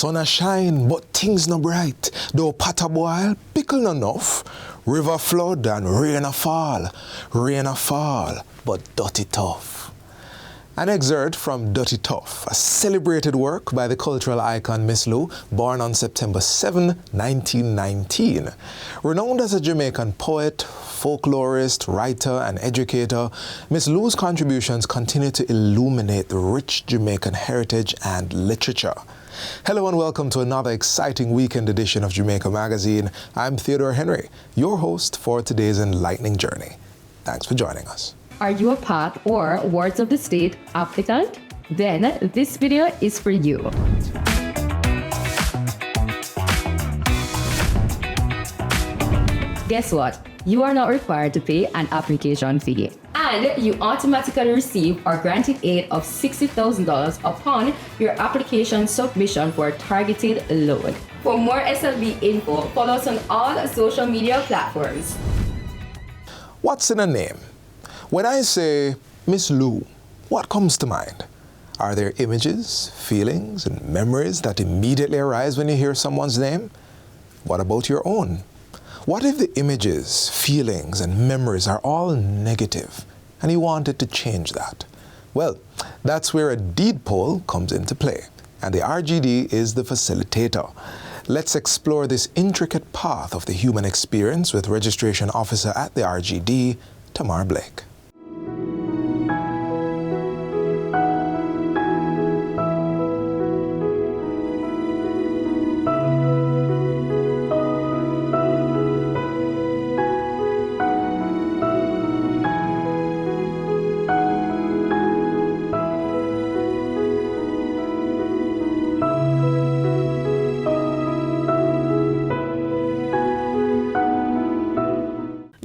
Sun a shine, but things no bright. Though pot a boil, pickle no enough. River flood and rain a fall. Rain a fall, but dirty tough. An excerpt from Dirty Tough, a celebrated work by the cultural icon Miss Lou, born on September 7, 1919. Renowned as a Jamaican poet, folklorist, writer, and educator, Miss Lou's contributions continue to illuminate the rich Jamaican heritage and literature. Hello and welcome to another exciting weekend edition of Jamaica Magazine. I'm Theodore Henry, your host for today's enlightening journey. Thanks for joining us. Are you a PATH or Wards of the State applicant? Then this video is for you. Guess what? You are not required to pay an application fee. And you automatically receive or granted aid of $60,000 upon your application submission for a targeted loan. For more SLB info, follow us on all social media platforms. What's in a name? When I say Miss Lou, what comes to mind? Are there images, feelings, and memories that immediately arise when you hear someone's name? What about your own? What if the images, feelings, and memories are all negative and you wanted to change that? Well, that's where a deed poll comes into play, and the RGD is the facilitator. Let's explore this intricate path of the human experience with Registration Officer at the RGD, Tamar Blake.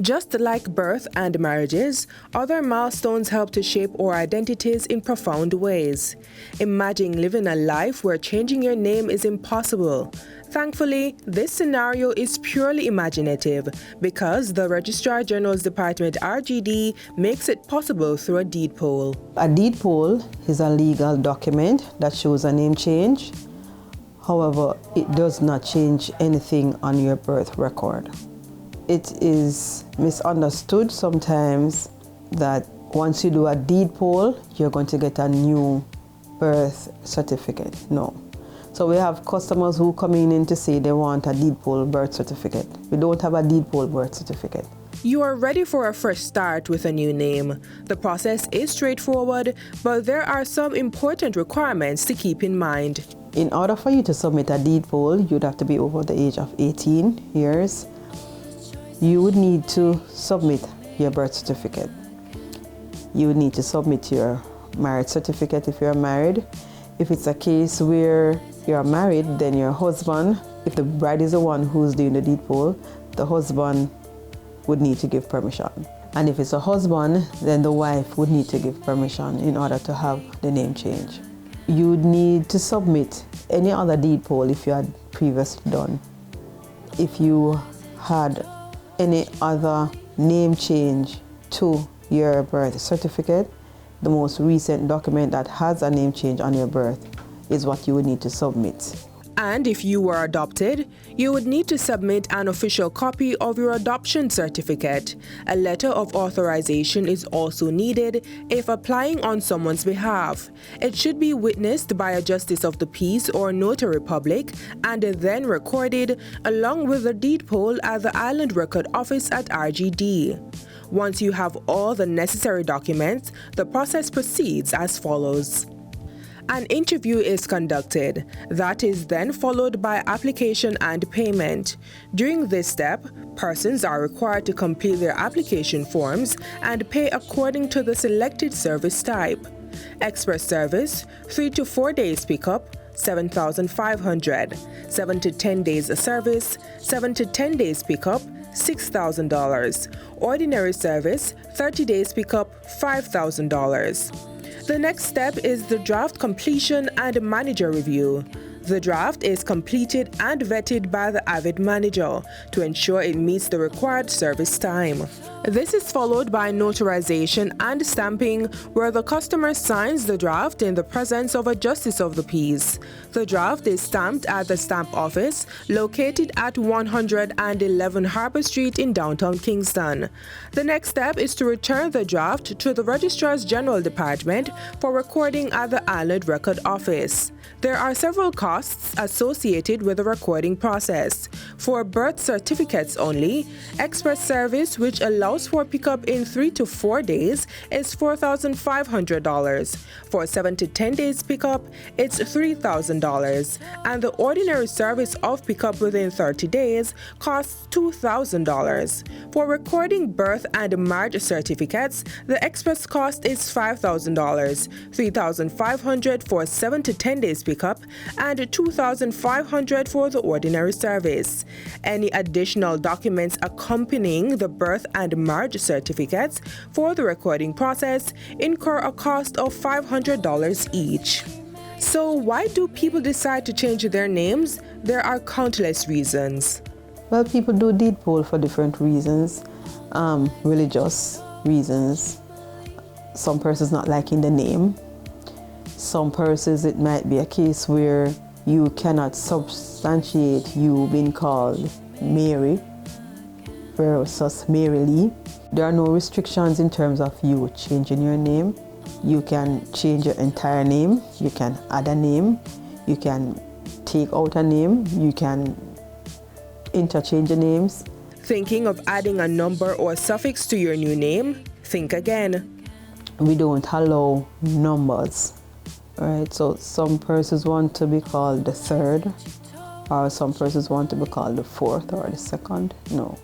Just like birth and marriages, other milestones help to shape our identities in profound ways. Imagine living a life where changing your name is impossible. Thankfully, this scenario is purely imaginative because the Registrar General's Department RGD makes it possible through a deed poll. A deed poll is a legal document that shows a name change. However, it does not change anything on your birth record. It is misunderstood sometimes that once you do a deed poll, you're going to get a new birth certificate. No. So we have customers who come in to say they want a deed poll birth certificate. We don't have a deed poll birth certificate. You are ready for a fresh start with a new name. The process is straightforward, but there are some important requirements to keep in mind. In order for you to submit a deed poll, you'd have to be over the age of 18 years. You would need to submit your birth certificate. You would need to submit your marriage certificate if you're married. If it's a case where you're married, then your husband, if the bride is the one who's doing the deed poll, the husband would need to give permission. And if it's a husband, then the wife would need to give permission in order to have the name change. You would need to submit any other deed poll if you had previously done. If you had any other name change to your birth certificate, the most recent document that has a name change on your birth is what you would need to submit. And if you were adopted, you would need to submit an official copy of your adoption certificate. A letter of authorization is also needed if applying on someone's behalf. It should be witnessed by a justice of the peace or notary public and then recorded along with the deed poll at the Island Record Office at RGD. Once you have all the necessary documents, the process proceeds as follows. An interview is conducted. That is then followed by application and payment. During this step, persons are required to complete their application forms and pay according to the selected service type. Express service, 3 to 4 days pickup, $7,500. 7 to 10 days service, 7 to 10 days pickup, $6,000. Ordinary service, 30 days pickup, $5,000. The next step is the draft completion and manager review. The draft is completed and vetted by the Avid manager to ensure it meets the required service time. This is followed by notarization and stamping, where the customer signs the draft in the presence of a justice of the peace. The draft is stamped at the stamp office located at 111 Harbour Street in downtown Kingston. The next step is to return the draft to the Registrar's General Department for recording at the Island Record Office. There are several costs associated with the recording process. For birth certificates only, express service, which allows for pickup in 3 to 4 days, is $4,500. For 7 to 10 days pickup, it's $3,000. And the ordinary service of pickup within 30 days costs $2,000. For recording birth and marriage certificates, the express cost is $5,000, $3,500 for 7 to 10 days pickup, and $2,500 for the ordinary service. Any additional documents accompanying the birth and marriage certificates for the recording process incur a cost of $500 each. So why do people decide to change their names? There are countless reasons. Well, people do deed poll for different reasons, religious reasons. Some persons not liking the name. Some persons it might be a case where you cannot substantiate you being called Mary versus Mary Lee. There are no restrictions in terms of you changing your name. You can change your entire name, you can add a name, you can take out a name, you can interchange the names. Thinking of adding a number or suffix to your new name? Think again. We don't allow numbers, right? So some persons want to be called the third, or some persons want to be called the fourth or the second. No,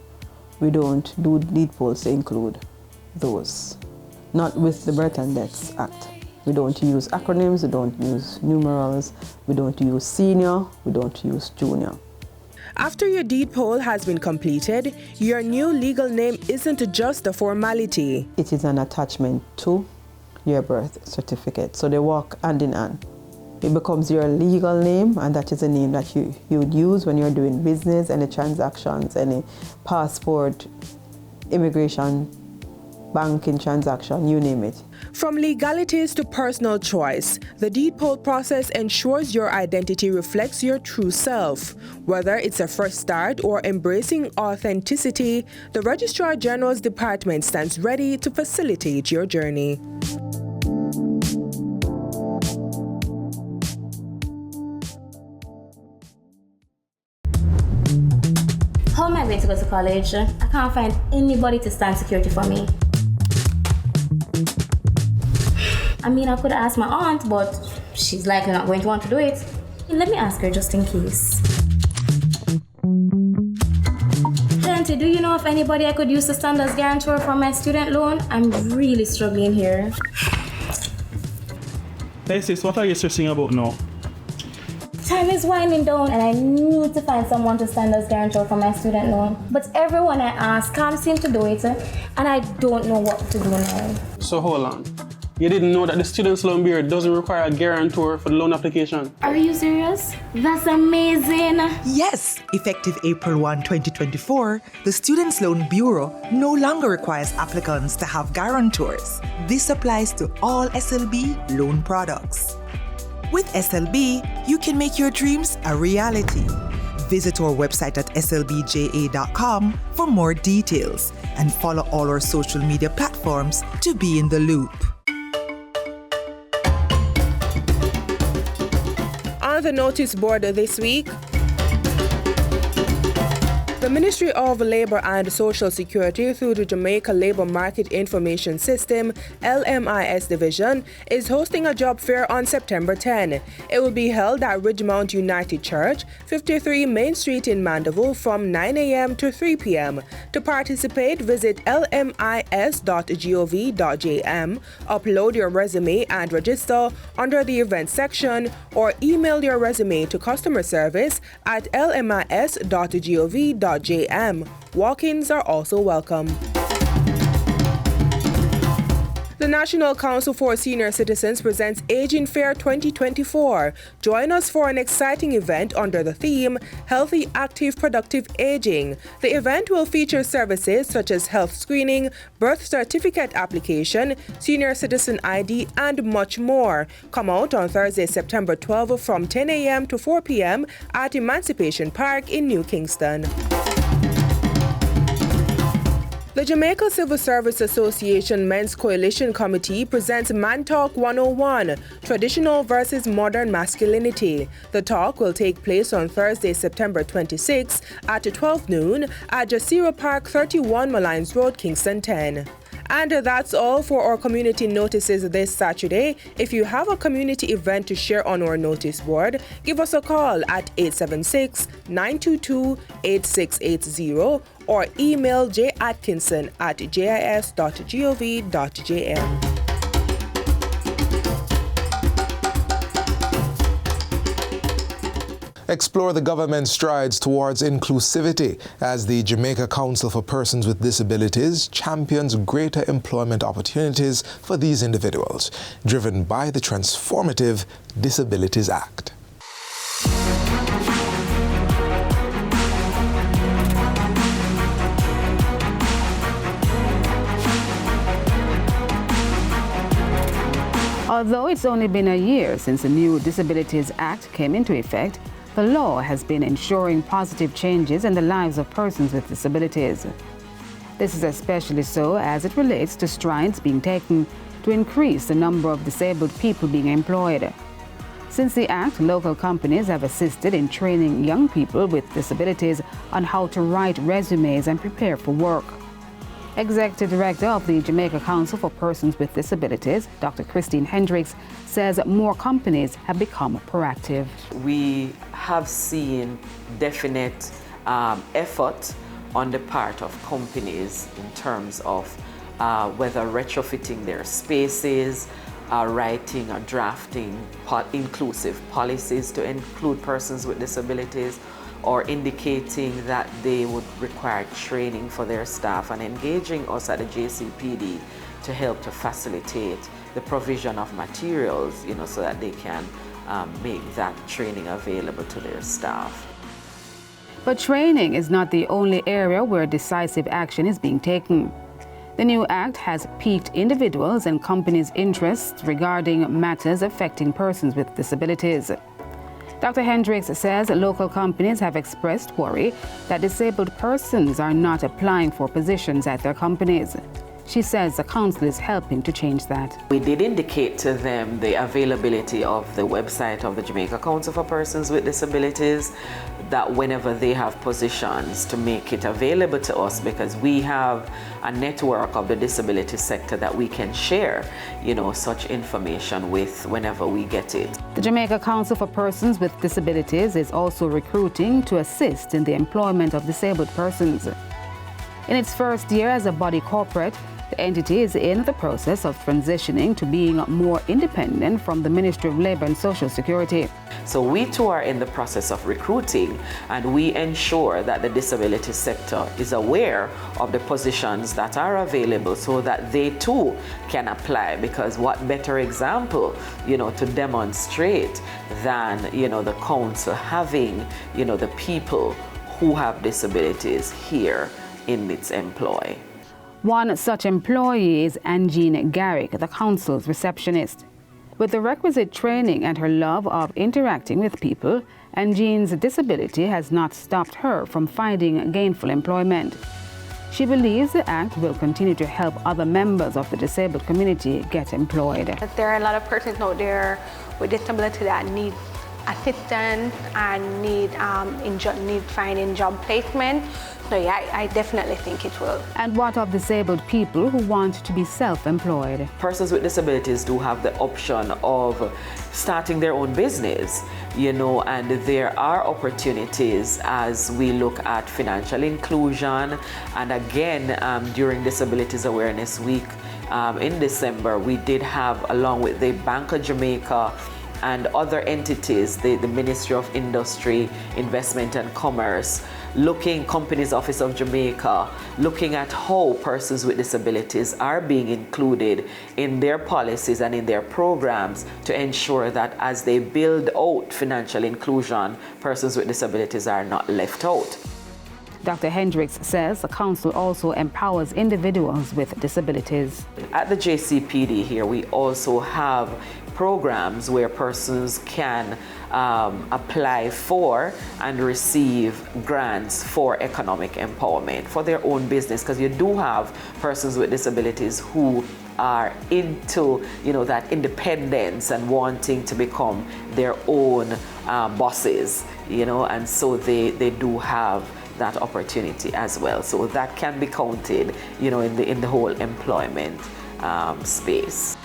we don't do deed polls to include those. Not with the Birth and Deaths Act. We don't use acronyms, we don't use numerals, we don't use senior, we don't use junior. After your deed poll has been completed, your new legal name isn't just a formality. It is an attachment to your birth certificate, so they walk hand in hand. It becomes your legal name, and that is a name that you would use when you're doing business, any transactions, any passport, immigration, banking transaction, you name it. From legalities to personal choice, the deed poll process ensures your identity reflects your true self. Whether it's a fresh start or embracing authenticity, the Registrar General's Department stands ready to facilitate your journey. How am I going to go to college? I can't find anybody to stand security for me. I mean, I could ask my aunt, but she's likely not going to want to do it. Let me ask her just in case. Auntie, do you know if anybody I could use to stand as guarantor for my student loan? I'm really struggling here. Hey sis, what are you stressing about now? Time is winding down and I need to find someone to stand as guarantor for my student loan. But everyone I ask can't seem to do it, and I don't know what to do now. So hold on. You didn't know that the Students' Loan Bureau doesn't require a guarantor for the loan application? Are you serious? That's amazing. Yes, effective April 1, 2024, the Students' Loan Bureau no longer requires applicants to have guarantors. This applies to all SLB loan products. With SLB, you can make your dreams a reality. Visit our website at slbja.com for more details and follow all our social media platforms to be in the loop. On the notice board this week, the Ministry of Labour and Social Security, through the Jamaica Labour Market Information System, LMIS Division, is hosting a job fair on September 10. It will be held at Ridgemount United Church, 53 Main Street in Mandeville from 9 a.m. to 3 p.m. To participate, visit lmis.gov.jm, upload your resume and register under the events section, or email your resume to customer service at lmis.gov.jm. Walk-ins are also welcome. The National Council for Senior Citizens presents Aging Fair 2024. Join us for an exciting event under the theme, Healthy, Active, Productive Aging. The event will feature services such as health screening, birth certificate application, senior citizen ID, and much more. Come out on Thursday, September 12 from 10 a.m. to 4 p.m. at Emancipation Park in New Kingston. The Jamaica Civil Service Association Men's Coalition Committee presents Man Talk 101, Traditional versus Modern Masculinity. The talk will take place on Thursday, September 26 at 12 noon at Jazeera Park, 31 Malines Road, Kingston 10. And that's all for our community notices this Saturday. If you have a community event to share on our notice board, give us a call at 876-922-8680 or email jatkinson@jis.gov.jm. Explore the government's strides towards inclusivity as the Jamaica Council for Persons with Disabilities champions greater employment opportunities for these individuals, driven by the transformative Disabilities Act. Although it's only been a year since the new Disabilities Act came into effect, the law has been ensuring positive changes in the lives of persons with disabilities. This is especially so as it relates to strides being taken to increase the number of disabled people being employed. Since the Act, local companies have assisted in training young people with disabilities on how to write resumes and prepare for work. Executive Director of the Jamaica Council for Persons with Disabilities, Dr. Christine Hendricks, says more companies have become proactive. We have seen definite effort on the part of companies in terms of whether retrofitting their spaces, writing or drafting inclusive policies to include persons with disabilities, or indicating that they would require training for their staff, and engaging us at the JCPD to help to facilitate the provision of materials, so that they can make that training available to their staff. But training is not the only area where decisive action is being taken. The new act has piqued individuals and companies' interests regarding matters affecting persons with disabilities. Dr. Hendricks says local companies have expressed worry that disabled persons are not applying for positions at their companies. She says the council is helping to change that. We did indicate to them the availability of the website of the Jamaica Council for Persons with Disabilities, that whenever they have positions to make it available to us, because we have a network of the disability sector that we can share, such information with whenever we get it. The Jamaica Council for Persons with Disabilities is also recruiting to assist in the employment of disabled persons. In its first year as a body corporate, the entity is in the process of transitioning to being more independent from the Ministry of Labour and Social Security. So we too are in the process of recruiting, and we ensure that the disability sector is aware of the positions that are available so that they too can apply, because what better example, to demonstrate than, the council having, the people who have disabilities here in its employ. One such employee is Angine Garrick, the council's receptionist. With the requisite training and her love of interacting with people, Angine's disability has not stopped her from finding gainful employment. She believes the Act will continue to help other members of the disabled community get employed. There are a lot of persons out there with disability that need assistance and need finding job placement. So yeah, I definitely think it will. And what of disabled people who want to be self-employed? Persons with disabilities do have the option of starting their own business, and there are opportunities as we look at financial inclusion. And again, during Disabilities Awareness Week in December, we did have, along with the Bank of Jamaica and other entities, the Ministry of Industry, Investment and Commerce, Companies Office of Jamaica, looking at how persons with disabilities are being included in their policies and in their programs to ensure that as they build out financial inclusion, persons with disabilities are not left out. Dr. Hendricks says the council also empowers individuals with disabilities. At the JCPD here, we also have programs where persons can apply for and receive grants for economic empowerment for their own business, because you do have persons with disabilities who are into that independence and wanting to become their own bosses, and so they do have that opportunity as well. So that can be counted, in the whole employment space.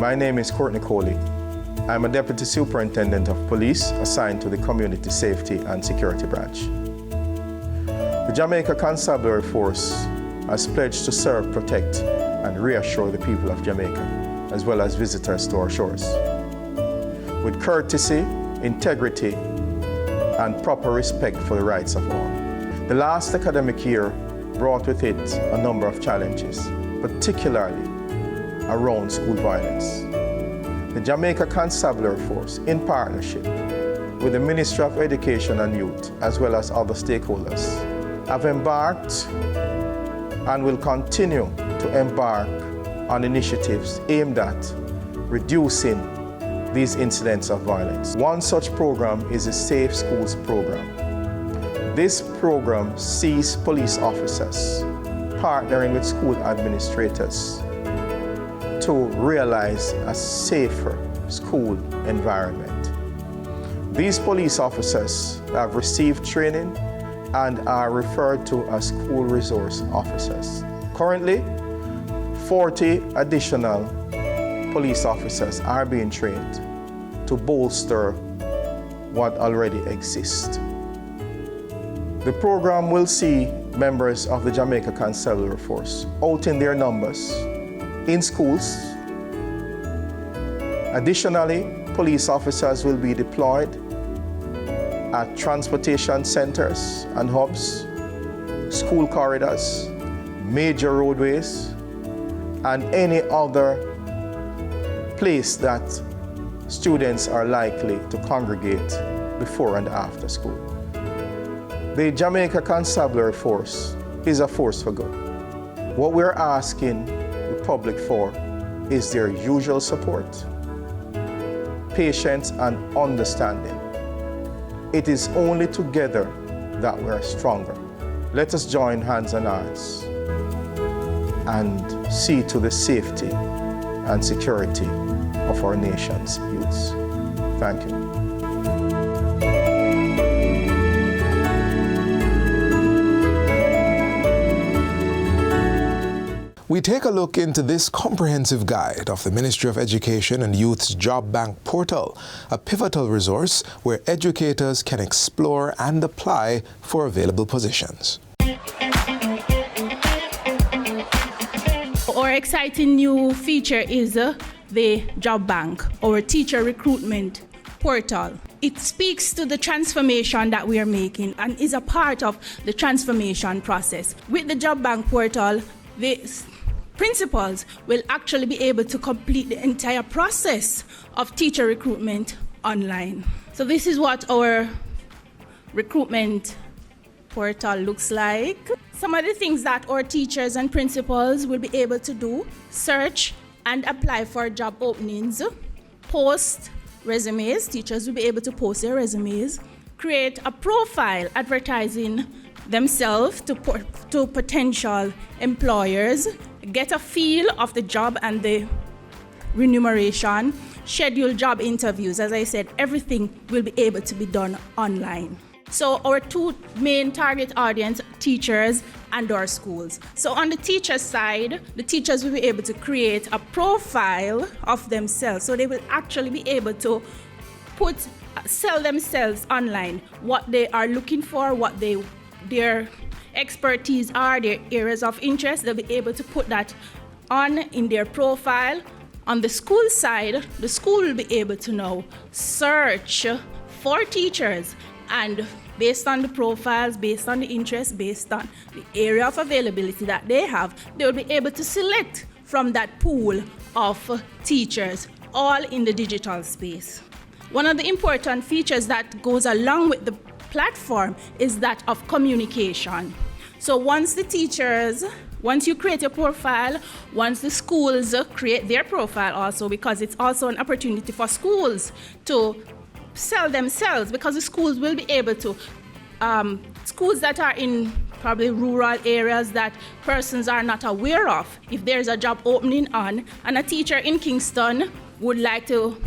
My name is Courtney Coley. I'm a Deputy Superintendent of Police assigned to the Community Safety and Security Branch. The Jamaica Constabulary Force has pledged to serve, protect, and reassure the people of Jamaica, as well as visitors to our shores, with courtesy, integrity, and proper respect for the rights of all. The last academic year brought with it a number of challenges, particularly around school violence. The Jamaica Constabulary Force, in partnership with the Ministry of Education and Youth, as well as other stakeholders, have embarked and will continue to embark on initiatives aimed at reducing these incidents of violence. One such program is the Safe Schools program. This program sees police officers partnering with school administrators to realize a safer school environment. These police officers have received training and are referred to as school resource officers. Currently, 40 additional police officers are being trained to bolster what already exists. The program will see members of the Jamaica Constabulary Force out in their numbers in schools. Additionally, police officers will be deployed at transportation centers and hubs, school corridors, major roadways, and any other place that students are likely to congregate before and after school. The Jamaica Constabulary Force is a force for good. What we're asking the public for is their usual support, patience, and understanding. It is only together that we're stronger. Let us join hands and hearts and see to the safety and security of our nation's youths. Thank you. We take a look into this comprehensive guide of the Ministry of Education and Youth's Job Bank portal, a pivotal resource where educators can explore and apply for available positions. Our exciting new feature is the Job Bank, our teacher recruitment portal. It speaks to the transformation that we are making and is a part of the transformation process. With the Job Bank portal, the principals will actually be able to complete the entire process of teacher recruitment online. So this is what our recruitment portal looks like. Some of the things that our teachers and principals will be able to do: search and apply for job openings, post resumes. Teachers will be able to post their resumes, create a profile advertising themselves to potential employers, get a feel of the job and the remuneration, schedule job interviews. As I said, everything will be able to be done online. So our two main target audience, teachers and our schools. So on the teacher side, the teachers will be able to create a profile of themselves. So they will actually be able to sell themselves online, what they are looking for, what their expertise are, their areas of interest. They'll be able to put that on in their profile. On the school side, the school will be able to now search for teachers, and based on the profiles, based on the interest, based on the area of availability that they have, they will be able to select from that pool of teachers, all in the digital space. One of the important features that goes along with the platform is that of communication. So once you create your profile, once the schools create their profile also, because it's also an opportunity for schools to sell themselves, because the schools will be able to, schools that are in probably rural areas that persons are not aware of, if there's a job opening on, and a teacher in Kingston would like to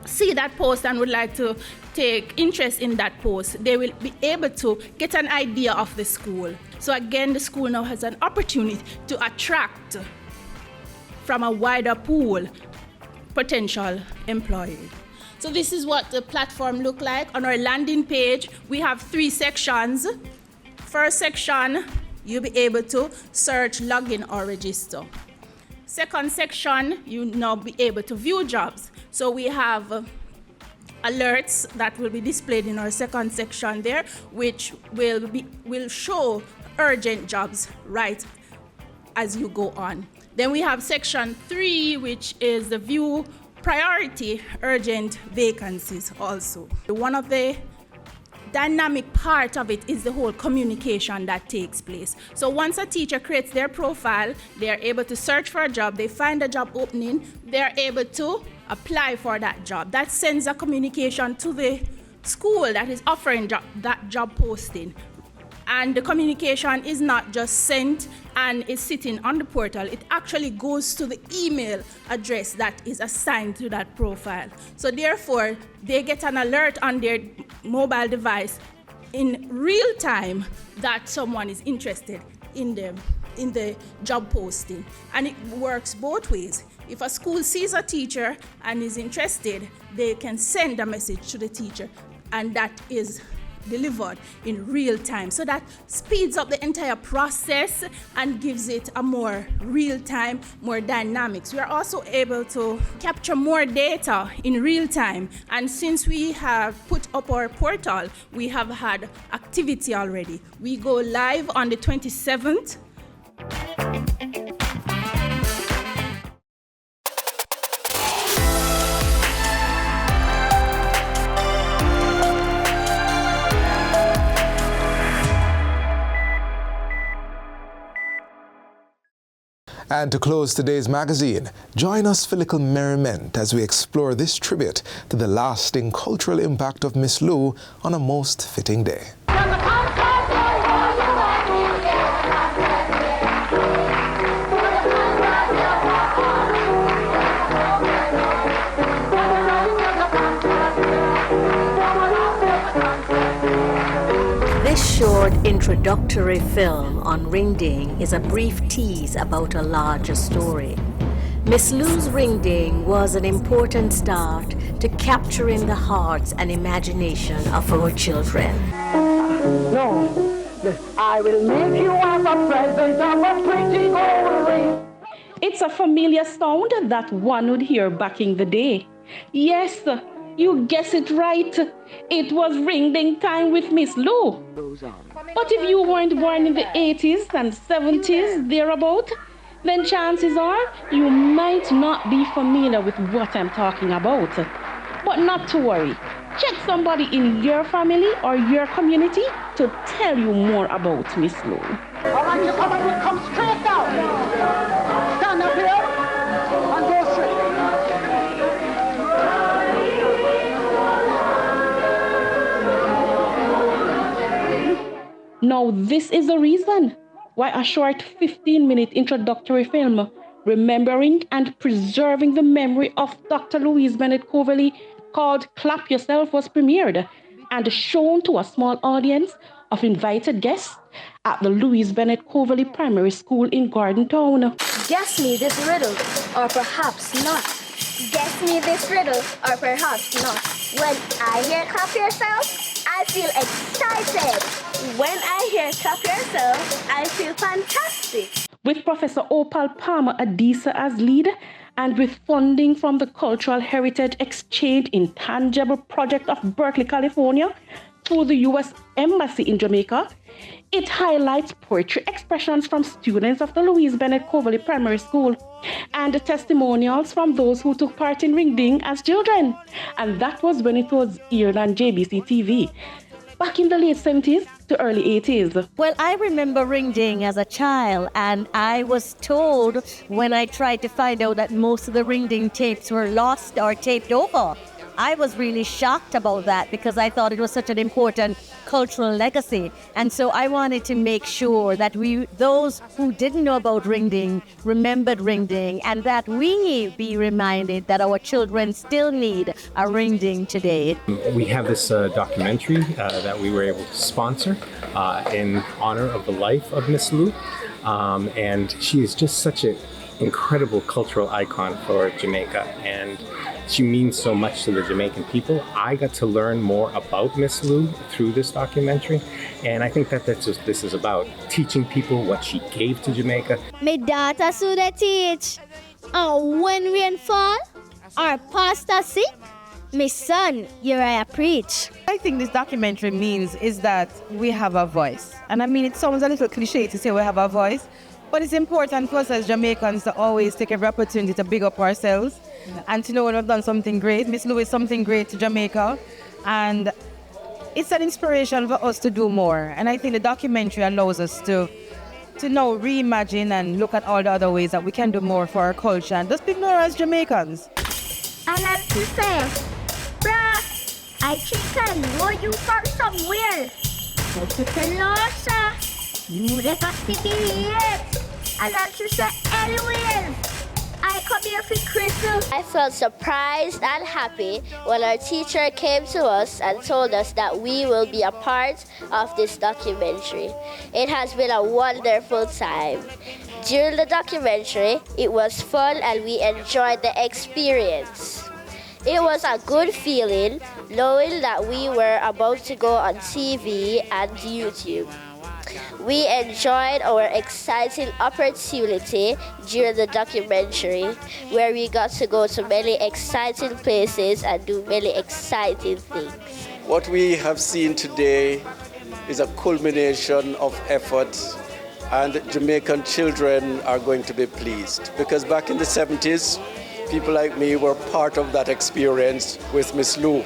see that post and would like to take interest in that post, they will be able to get an idea of the school. So again, the school now has an opportunity to attract from a wider pool potential employees. So this is what the platform look like. On our landing page, we have 3 sections. First section, you'll be able to search, login, or register. Second section, you now be able to view jobs. So we have alerts that will be displayed in our second section there, which will show urgent jobs right as you go on. Then we have section 3, which is the view priority urgent vacancies also. One of the dynamic part of it is the whole communication that takes place. So once a teacher creates their profile, they are able to search for a job, they find a job opening, they are able to apply for that job. That sends a communication to the school that is offering that job posting. And the communication is not just sent and is sitting on the portal. It actually goes to the email address that is assigned to that profile. So therefore, they get an alert on their mobile device in real time that someone is interested in the job posting. And it works both ways. If a school sees a teacher and is interested, they can send a message to the teacher, and that is delivered in real time. So that speeds up the entire process and gives it a more real time, more dynamics. We are also able to capture more data in real time. And since we have put up our portal, we have had activity already. We go live on the 27th. And to close today's magazine, join us for little merriment as we explore this tribute to the lasting cultural impact of Miss Lou on a most fitting day. This short introductory film on ring-ding is a brief tease about a larger story. Miss Lou's ring-ding was an important start to capturing the hearts and imagination of our children. No, I will make you have a present of a pretty gold ring. It's a familiar sound that one would hear back in the day. Yes, you guess it right. It was ring-ding time with Miss Lou. But if you weren't born in the 80s and 70s, thereabout, then chances are you might not be familiar with what I'm talking about. But not to worry. Check somebody in your family or your community to tell you more about Miss Lou. All right, you come straight down. Stand up here and go straight. Now, this is the reason why a short 15-minute introductory film remembering and preserving the memory of Dr. Louise Bennett Coverley called Clap Yourself was premiered and shown to a small audience of invited guests at the Louise Bennett Coverley Primary School in Gordon Town. Guess me this riddle, or perhaps not. Guess me this riddle, or perhaps not. When I hear clap yourself, I feel excited. When I hear Clap Yourself, I feel fantastic. With Professor Opal Palmer Adisa as lead, and with funding from the Cultural Heritage Exchange Intangible Project of Berkeley, California, through the U.S. Embassy in Jamaica, it highlights poetry expressions from students of the Louise Bennett Coverley Primary School and testimonials from those who took part in Ring Ding as children. And that was when it was aired on JBC TV, back in the late 70s to early 80s. Well, I remember Ring Ding as a child, and I was told when I tried to find out that most of the Ring Ding tapes were lost or taped over. I was really shocked about that because I thought it was such an important cultural legacy. And so I wanted to make sure that those who didn't know about Ring Ding, remembered Ring Ding, and that we be reminded that our children still need a Ring Ding today. We have this documentary that we were able to sponsor in honor of the life of Miss Lou. And she is just such an incredible cultural icon for Jamaica, and she means so much to the Jamaican people. I got to learn more about Miss Lou through this documentary, and I think that that's what this is about, teaching people what she gave to Jamaica. My daughter so they teach, when rain fall, our pastor sick, my son, here I preach. I think this documentary means is that we have a voice. And I mean, it sounds a little cliche to say we have a voice, but it's important for us as Jamaicans to always take every opportunity to big up ourselves and to know when we've done something great. Miss Lou is something great to Jamaica, and it's an inspiration for us to do more. And I think the documentary allows us to now reimagine and look at all the other ways that we can do more for our culture and just be more as Jamaicans. I like to say, bruh, I think I know you from somewhere. But to Pelosa, you never see it. I like to say anywhere. I come here for Christmas. I felt surprised and happy when our teacher came to us and told us that we will be a part of this documentary. It has been a wonderful time. During the documentary, it was fun and we enjoyed the experience. It was a good feeling knowing that we were about to go on TV and YouTube. We enjoyed our exciting opportunity during the documentary, where we got to go to many exciting places and do many exciting things. What we have seen today is a culmination of effort, and Jamaican children are going to be pleased, because back in the 70s, people like me were part of that experience with Miss Lou.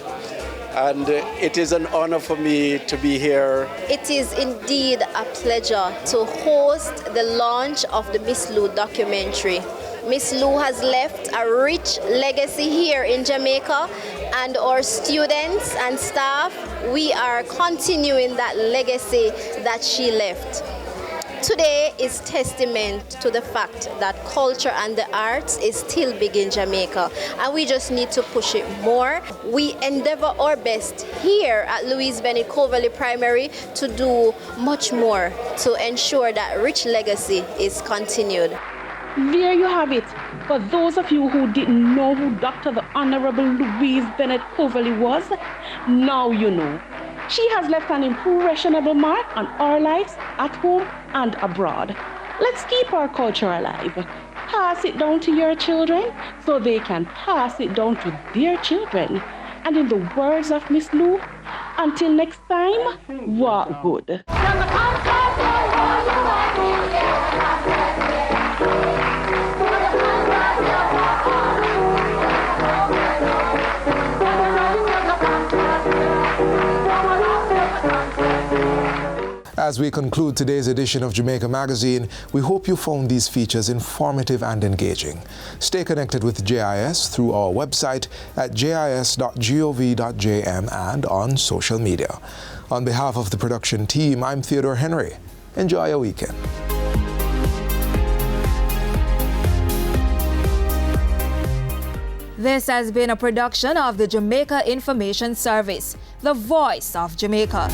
And it is an honor for me to be here. It is indeed a pleasure to host the launch of the Miss Lou documentary. Miss Lou has left a rich legacy here in Jamaica, and our students and staff, we are continuing that legacy that she left. Today is testament to the fact that culture and the arts is still big in Jamaica, and we just need to push it more. We endeavor our best here at Louise Bennett Coverley Primary to do much more to ensure that rich legacy is continued. There you have it. For those of you who didn't know who Dr. the Honorable Louise Bennett Coverley was, now you know. She has left an impressionable mark on our lives at home and abroad. Let's keep our culture alive. Pass it down to your children so they can pass it down to their children. And in the words of Miss Lou, until next time, walk good. As we conclude today's edition of Jamaica Magazine, we hope you found these features informative and engaging. Stay connected with JIS through our website at jis.gov.jm and on social media. On behalf of the production team, I'm Theodore Henry. Enjoy your weekend. This has been a production of the Jamaica Information Service, the voice of Jamaica.